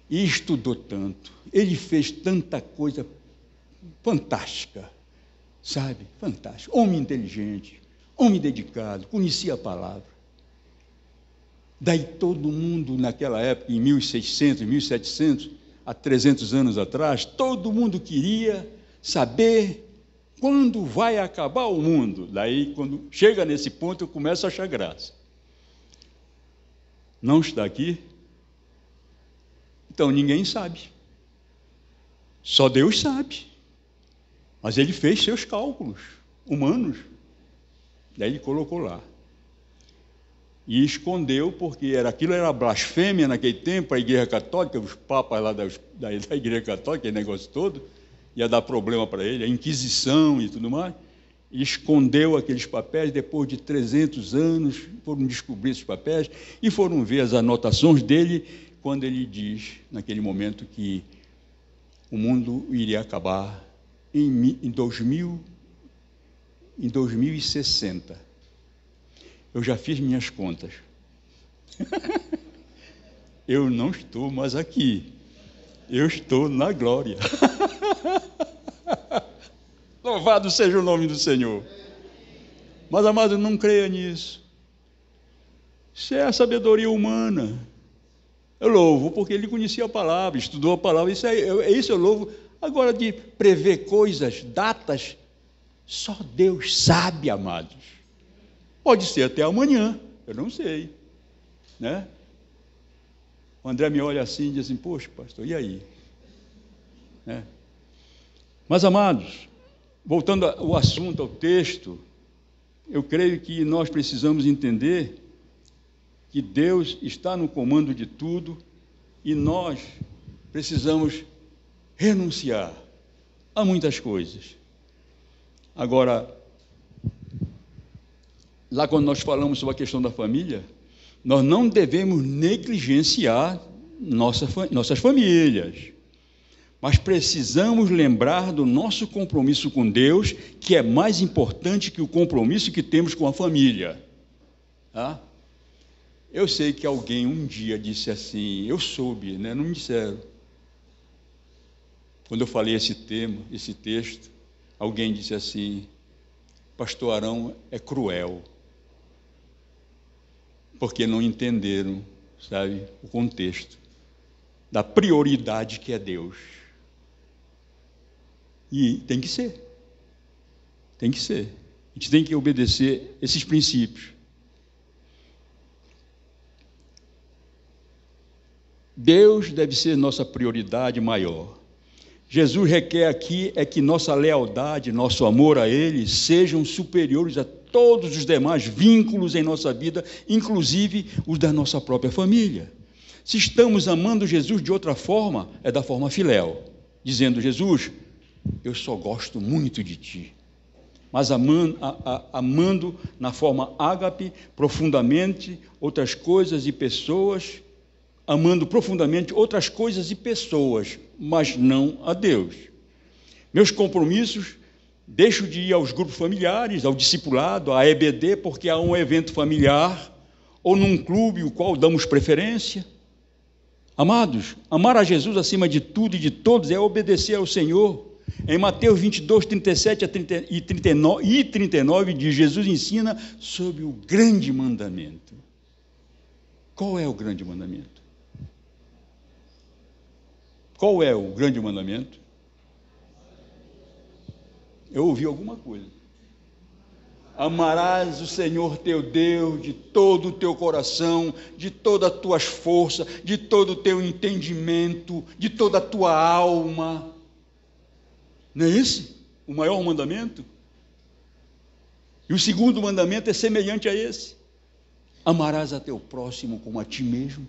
e estudou tanto, ele fez tanta coisa fantástica, sabe? Fantástico. Homem inteligente, homem dedicado, conhecia a palavra. Daí todo mundo naquela época, em 1600, 1700, há 300 anos atrás, todo mundo queria saber quando vai acabar o mundo. Daí, quando chega nesse ponto, eu começo a achar graça. Não está aqui? Então ninguém sabe. Só Deus sabe. Mas ele fez seus cálculos humanos. Daí ele colocou lá. E escondeu, porque aquilo era blasfêmia naquele tempo, a Igreja Católica, os papas lá da Igreja Católica, aquele negócio todo, ia dar problema para ele, a Inquisição e tudo mais. E escondeu aqueles papéis. Depois de 300 anos, foram descobrir esses papéis e foram ver as anotações dele, quando ele diz, naquele momento, que o mundo iria acabar em 2060. Eu já fiz minhas contas. Eu não estou mais aqui. Eu estou na glória. Louvado seja o nome do Senhor. Mas, amado, não creia nisso. Isso é a sabedoria humana. Eu louvo porque ele conhecia a palavra, estudou a palavra. Isso eu louvo. Agora, de prever coisas, datas, só Deus sabe, amados. Pode ser até amanhã, eu não sei, né? O André me olha assim e diz assim: poxa, pastor, e aí? Né? Mas, amados, voltando ao assunto, ao texto, eu creio que nós precisamos entender que Deus está no comando de tudo e nós precisamos renunciar a muitas coisas. Agora, lá quando nós falamos sobre a questão da família, nós não devemos negligenciar nossas famílias, mas precisamos lembrar do nosso compromisso com Deus, que é mais importante que o compromisso que temos com a família. Tá? Eu sei que alguém um dia disse assim, eu soube, né? Não me disseram. Quando eu falei esse tema, esse texto, alguém disse assim: pastor Arão é cruel, porque não entenderam, sabe, o contexto da prioridade que é Deus. E tem que ser. Tem que ser. A gente tem que obedecer esses princípios. Deus deve ser nossa prioridade maior. Jesus requer aqui é que nossa lealdade, nosso amor a Ele sejam superiores a todos os demais vínculos em nossa vida, inclusive os da nossa própria família. Se estamos amando Jesus de outra forma, é da forma filéu, dizendo: Jesus, eu só gosto muito de Ti. Mas amando na forma ágape, profundamente, outras coisas e pessoas, amando profundamente outras coisas e pessoas, mas não a Deus. Meus compromissos, deixo de ir aos grupos familiares, ao discipulado, à EBD, porque há um evento familiar, ou num clube o qual damos preferência. Amados, amar a Jesus acima de tudo e de todos é obedecer ao Senhor. Em Mateus 22, 37 e 39, diz: Jesus ensina sobre o grande mandamento. Qual é o grande mandamento? Qual é o grande mandamento? Eu ouvi alguma coisa. Amarás o Senhor teu Deus de todo o teu coração, de todas as tuas forças, de todo o teu entendimento, de toda a tua alma. Não é esse o maior mandamento? E o segundo mandamento é semelhante a esse: amarás a teu próximo como a ti mesmo.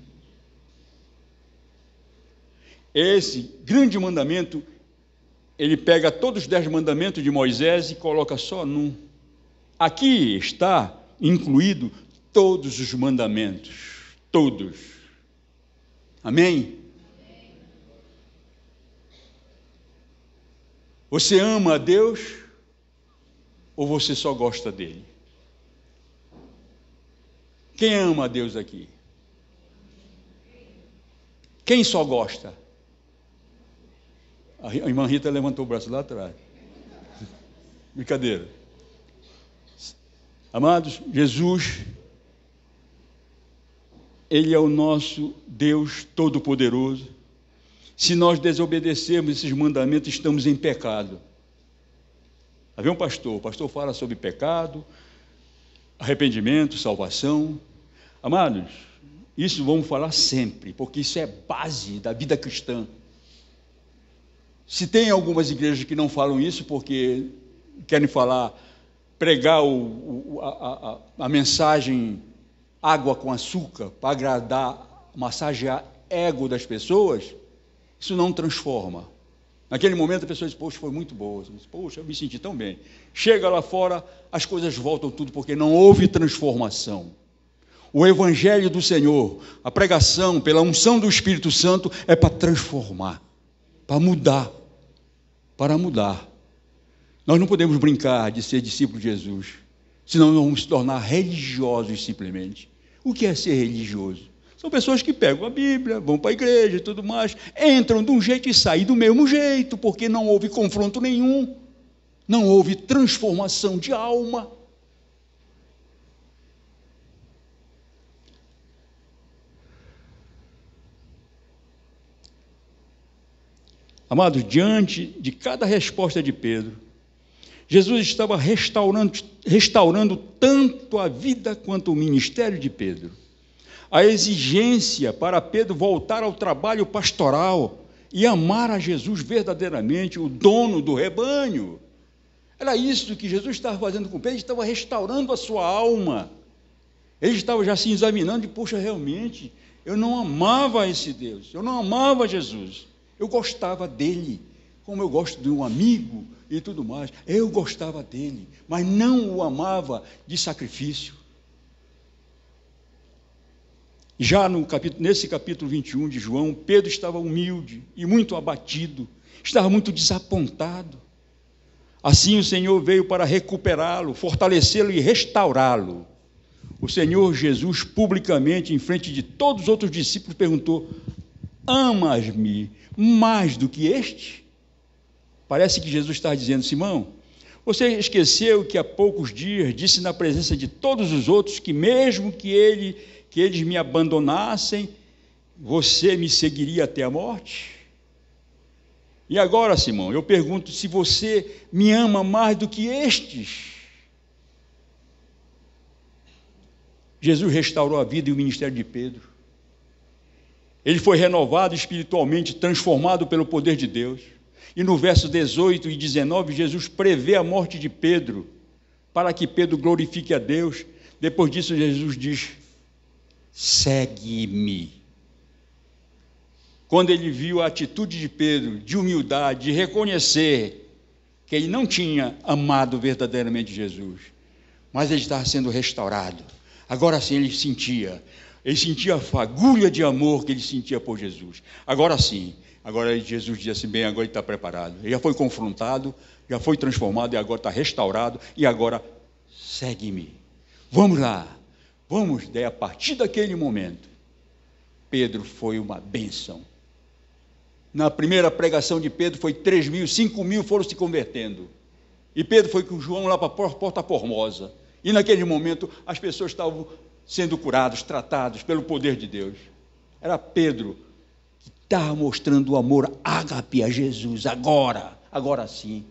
Esse grande mandamento, ele pega todos os 10 mandamentos de Moisés e coloca só num. Aqui está incluído todos os mandamentos, todos. Amém? Você ama a Deus ou você só gosta dele? Quem ama a Deus aqui? Quem só gosta? A irmã Rita levantou o braço lá atrás. Brincadeira. Amados, Jesus, Ele é o nosso Deus Todo-Poderoso. Se nós desobedecermos esses mandamentos, estamos em pecado. Havia um pastor, o pastor fala sobre pecado, arrependimento, salvação. Amados, isso vamos falar sempre, porque isso é base da vida cristã. Se tem algumas igrejas que não falam isso porque querem pregar a mensagem água com açúcar para agradar, massagear ego das pessoas, isso não transforma. Naquele momento a pessoa diz: poxa, foi muito boa, poxa, eu me senti tão bem. Chega lá fora, as coisas voltam tudo porque não houve transformação. O Evangelho do Senhor, a pregação pela unção do Espírito Santo é para transformar, para mudar. Nós não podemos brincar de ser discípulo de Jesus, senão nós vamos se tornar religiosos simplesmente. O que é ser religioso? São pessoas que pegam a Bíblia, vão para a igreja e tudo mais, entram de um jeito e saem do mesmo jeito, porque não houve confronto nenhum, não houve transformação de alma. Amados, diante de cada resposta de Pedro, Jesus estava restaurando tanto a vida quanto o ministério de Pedro. A exigência para Pedro voltar ao trabalho pastoral e amar a Jesus verdadeiramente, o dono do rebanho. Era isso que Jesus estava fazendo com Pedro, ele estava restaurando a sua alma. Ele estava já se examinando e, poxa, realmente, eu não amava esse Deus, eu não amava Jesus. Eu gostava dele, como eu gosto de um amigo e tudo mais. Eu gostava dele, mas não o amava de sacrifício. Já nesse capítulo 21 de João, Pedro estava humilde e muito abatido, estava muito desapontado. Assim o Senhor veio para recuperá-lo, fortalecê-lo e restaurá-lo. O Senhor Jesus, publicamente, em frente de todos os outros discípulos, perguntou: amas-me mais do que este? Parece que Jesus está dizendo: Simão, você esqueceu que há poucos dias disse na presença de todos os outros que mesmo que eles me abandonassem, você me seguiria até a morte? E agora, Simão, eu pergunto se você me ama mais do que estes. Jesus restaurou a vida e o ministério de Pedro. Ele foi renovado espiritualmente, transformado pelo poder de Deus. E no verso 18 e 19, Jesus prevê a morte de Pedro, para que Pedro glorifique a Deus. Depois disso, Jesus diz: segue-me. Quando ele viu a atitude de Pedro, de humildade, de reconhecer que ele não tinha amado verdadeiramente Jesus, mas ele estava sendo restaurado. Agora sim ele sentia a fagulha de amor que ele sentia por Jesus. Agora sim, Jesus diz assim: bem, agora ele está preparado. Ele já foi confrontado, já foi transformado e agora está restaurado. E agora, segue-me. Vamos lá. Daí a partir daquele momento, Pedro foi uma bênção. Na primeira pregação de Pedro foi 3.000, 5.000 foram se convertendo. E Pedro foi com João lá para a Porta Formosa. E naquele momento as pessoas estavam sendo curados, tratados pelo poder de Deus. Era Pedro que está mostrando o amor ágape a Jesus agora sim.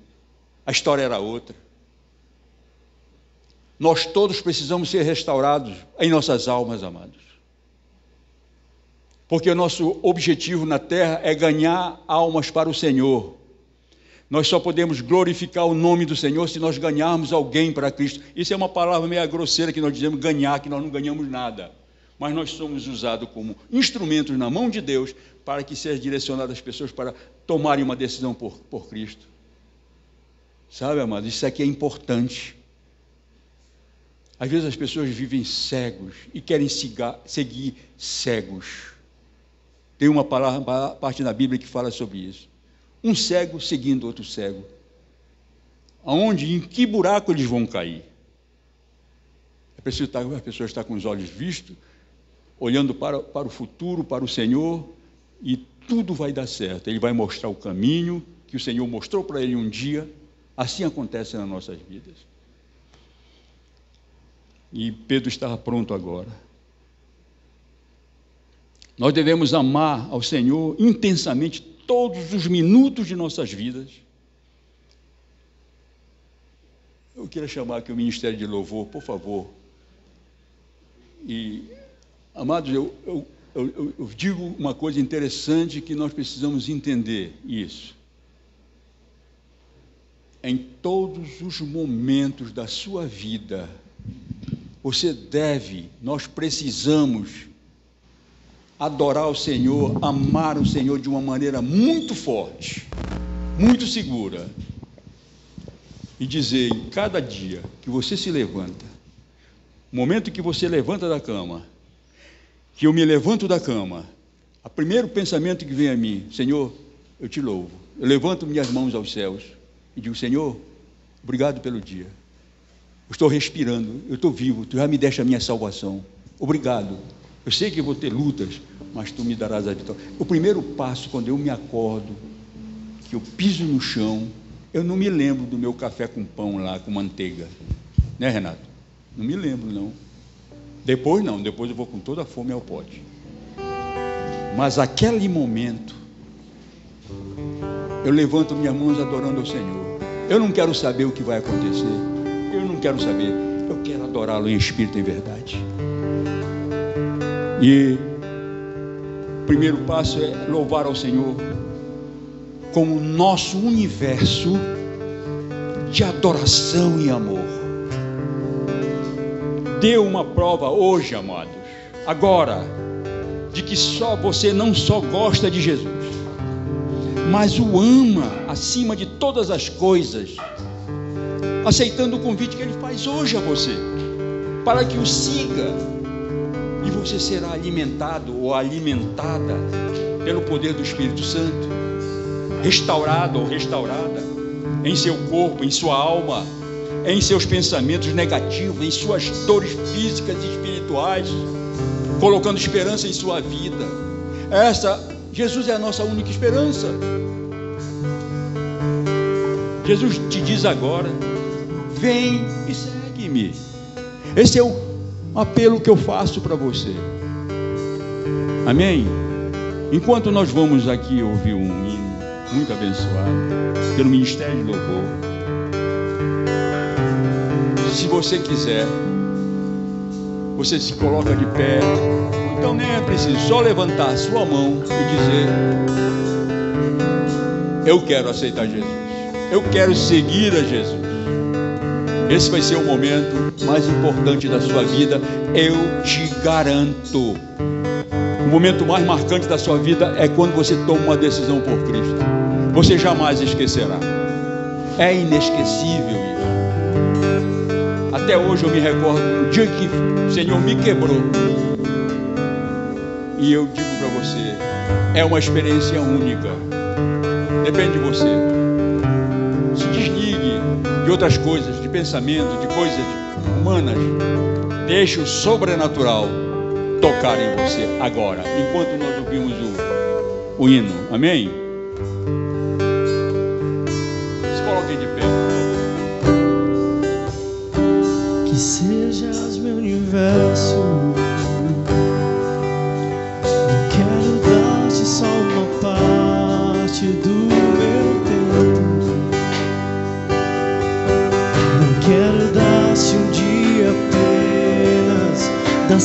A história era outra. Nós todos precisamos ser restaurados em nossas almas, amados. Porque o nosso objetivo na terra é ganhar almas para o Senhor. Nós só podemos glorificar o nome do Senhor se nós ganharmos alguém para Cristo. Isso é uma palavra meio grosseira que nós dizemos ganhar, que nós não ganhamos nada. Mas nós somos usados como instrumentos na mão de Deus para que seja direcionado as pessoas para tomarem uma decisão por Cristo. Sabe, amado, isso aqui é importante. Às vezes as pessoas vivem cegos e querem seguir cegos. Tem uma parte na Bíblia que fala sobre isso. Um cego seguindo outro cego. Aonde, em que buraco eles vão cair? É preciso a pessoa estar com os olhos vistos, olhando para o futuro, para o Senhor, e tudo vai dar certo. Ele vai mostrar o caminho que o Senhor mostrou para ele um dia. Assim acontece nas nossas vidas. E Pedro estava pronto agora. Nós devemos amar ao Senhor intensamente todos os minutos de nossas vidas. Eu queria chamar aqui o Ministério de Louvor, por favor. E, amados, eu digo uma coisa interessante que nós precisamos entender isso. Em todos os momentos da sua vida, nós precisamos adorar o Senhor, amar o Senhor de uma maneira muito forte, muito segura, e dizer em cada dia que você se levanta, no momento que você levanta da cama, que eu me levanto da cama, o primeiro pensamento que vem a mim: Senhor, eu te louvo, eu levanto minhas mãos aos céus e digo: Senhor, obrigado pelo dia, eu estou respirando, eu estou vivo, tu já me deste a minha salvação, obrigado. Eu sei que vou ter lutas, mas tu me darás a vitória. O primeiro passo, quando eu me acordo, que eu piso no chão, eu não me lembro do meu café com pão lá, com manteiga, né, Renato? Não me lembro, não. Depois eu vou com toda a fome ao pote. Mas aquele momento, eu levanto minhas mãos adorando ao Senhor. Eu não quero saber o que vai acontecer, eu não quero saber, eu quero adorá-lo em espírito e em verdade. E o primeiro passo é louvar ao Senhor como o nosso universo de adoração e amor. Dê uma prova hoje, amados, agora, de que você não só gosta de Jesus, mas o ama acima de todas as coisas, aceitando o convite que Ele faz hoje a você, para que o siga. E você será alimentado ou alimentada pelo poder do Espírito Santo, restaurado ou restaurada em seu corpo, em sua alma, em seus pensamentos negativos, em suas dores físicas e espirituais, colocando esperança em sua vida. Jesus é a nossa única esperança. Jesus te diz agora: vem e segue-me. Esse é o apelo que eu faço para você. Amém? Enquanto nós vamos aqui ouvir um hino muito abençoado pelo Ministério de Louvor, se você quiser, você se coloca de pé. Então nem é preciso, só levantar a sua mão e dizer: eu quero aceitar Jesus, eu quero seguir a Jesus. Esse vai ser o momento mais importante da sua vida, eu te garanto. O momento mais marcante da sua vida é quando você toma uma decisão por Cristo. Você jamais esquecerá. É inesquecível isso. Até hoje eu me recordo do dia que o Senhor me quebrou. E eu digo para você, é uma experiência única. Depende de você. Se desligue de outras coisas, de pensamento, de coisas humanas. Deixe o sobrenatural tocar em você agora, enquanto nós ouvimos o hino. Amém? Se coloquem de pé, por favor. Que sejas meu universo, eu quero dar-te salvação.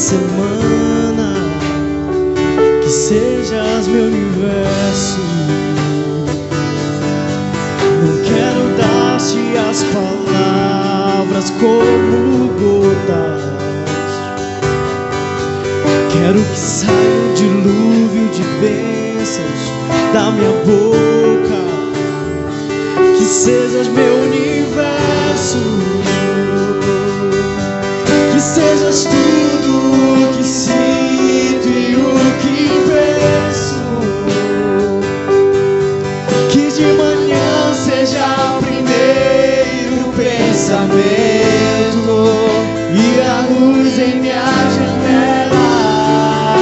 semana, que sejas meu universo. Não quero dar-te as palavras como gotas, quero que saia um dilúvio de bênçãos da minha boca, que sejas meu universo, que sejas tudo o que sinto e o que penso, que de manhã seja primeiro pensamento e a luz em minha janela,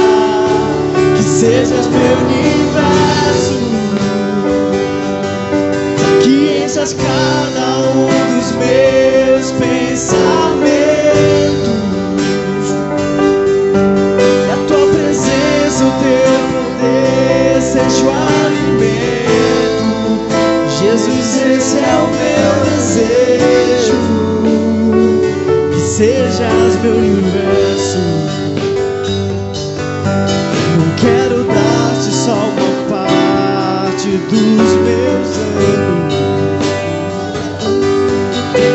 que sejas meu universo, que enchas cada um dos meus pensamentos, e a tua presença, o teu poder seja o alimento. Jesus, esse é o meu desejo, que sejas meu universo. Não quero dar-te só uma parte dos meus anos,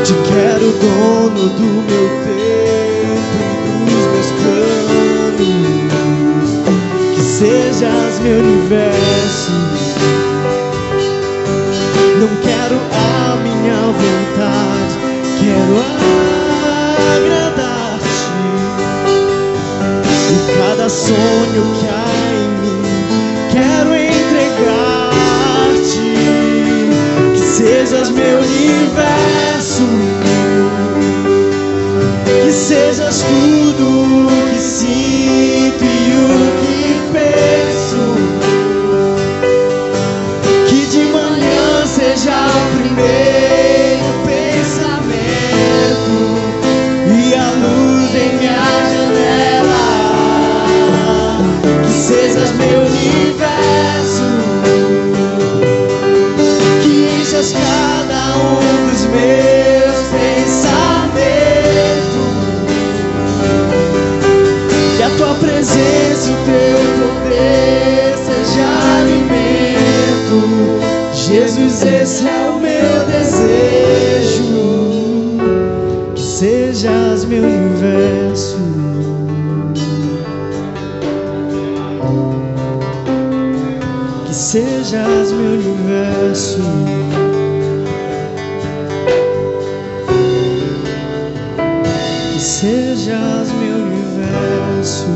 te quero dono do meu tempo e dos meus planos, que sejas meu universo. Não quero a minha vontade, quero agradar-te. E cada sonho que há em mim, quero entregar-te. Que sejas meu universo, que sejas tudo o que sinto e o que penso, que de manhã seja o primeiro pensamento e a luz em minha janela, que sejas meu universo, que enchas cada um dos meus pensamentos, que a tua presença, o teu poder seja alimento. Jesus, esse é o meu desejo, que sejas meu universo, que sejas meu universo, que sejas meu universo.